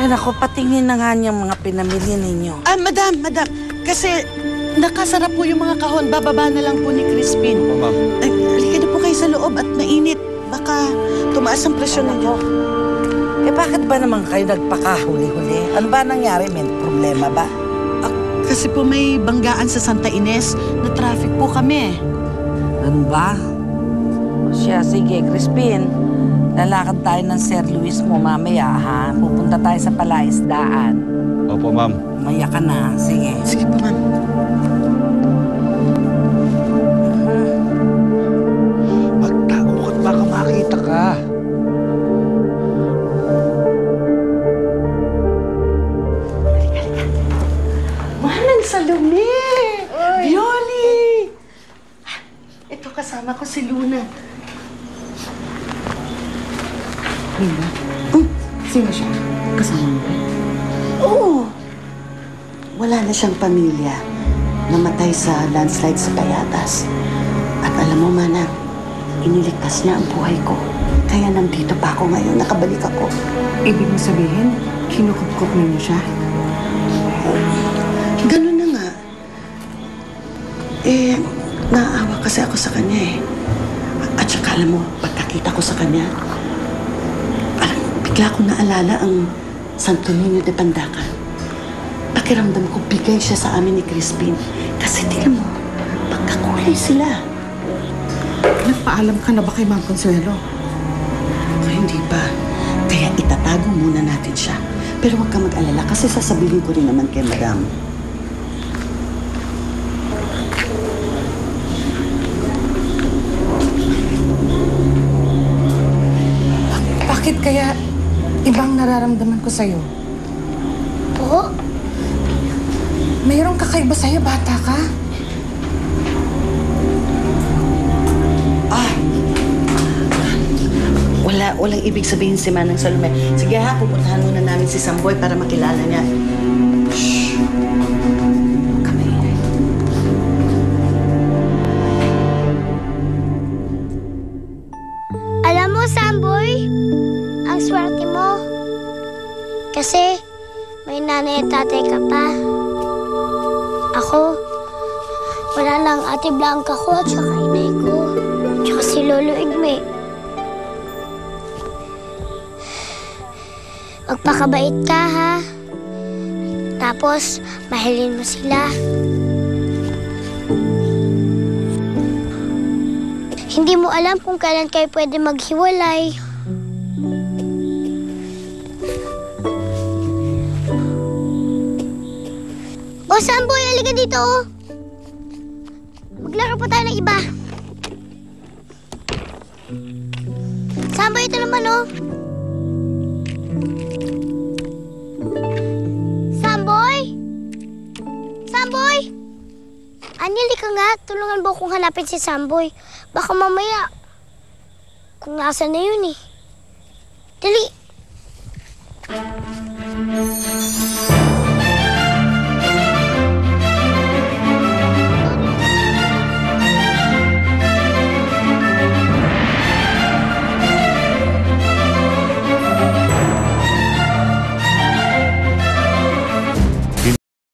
Ay, naku, patingin na nga niyang mga pinamili ninyo. Ah, madam. Kasi nakasarap po yung mga kahon. Bababa na lang po ni Crispin. Opo, ma'am. Ay, halika na po kayo sa loob at mainit. Baka tumaas ang presyon ninyo. Eh, bakit ba naman kayo nagpakahuli-huli? Ano ba nangyari? May problema ba? Kasi po may banggaan sa Santa Ines na traffic po kami. Ano ba? O siya, sige, Crispin. Lalakad tayo ng Sir Luis mo mamaya, ha? Pupunta tayo sa palaisdaan. Opo, ma'am. Umaya ka na. Sige. Sige po, ma'am. Magtago ka't baka makita ka. Manang Salome! Violi! Ito kasama ko si Luna. Linda? Sino siya? Kasama mo ba? Oo. Wala na siyang pamilya. Namatay sa landslide sa Payatas. At alam mo, Manang, iniligtas niya ang buhay ko. Kaya nandito pa ako ngayon. Nakabalik ako. Ibig mo sabihin, kinukup-kup mo siya? Ganun na nga. Naaawa kasi ako sa kanya eh. At saka alam mo, pagkakita ko sa kanya, bigla ko naalala ang Santo Niño de Pandacan. Pakiramdam ko bigay siya sa amin ni Crispin. Kasi tingnan mo, pagkakulay sila. Nagpaalam ka na ba kay Ma'am Consuelo? Hindi pa. Kaya itatago muna natin siya. Pero huwag ka mag-alala kasi sasabihin ko rin naman kay Madam. Bakit kaya ibang nararamdaman ko sa'yo? Po? Mayroong kakaiba sa'yo, bata ka? Walang ibig sabihin si Manang Salome. Sige ha, pupuntahan muna namin si Samboy para makilala niya. Shhh! Huwag ka maingay. Alam mo, Samboy, ang swerte mo. Kasi may nanay at tatay ka pa. Ako, wala lang Ate Blanca ko at saka inay ko. Tsaka si Lolo Igme. Magpakabait ka, ha? Tapos, mahalin mo sila. Hindi mo alam kung kailan kayo pwede maghiwalay. O, Samboy, halika dito, oh. Maglaro pa tayo ng iba. Samboy, ito naman, oh. Samboy! Anili ka nga, tulungan mo kong hanapin si Samboy. Baka mamaya, kung nasa na yun eh. Dali!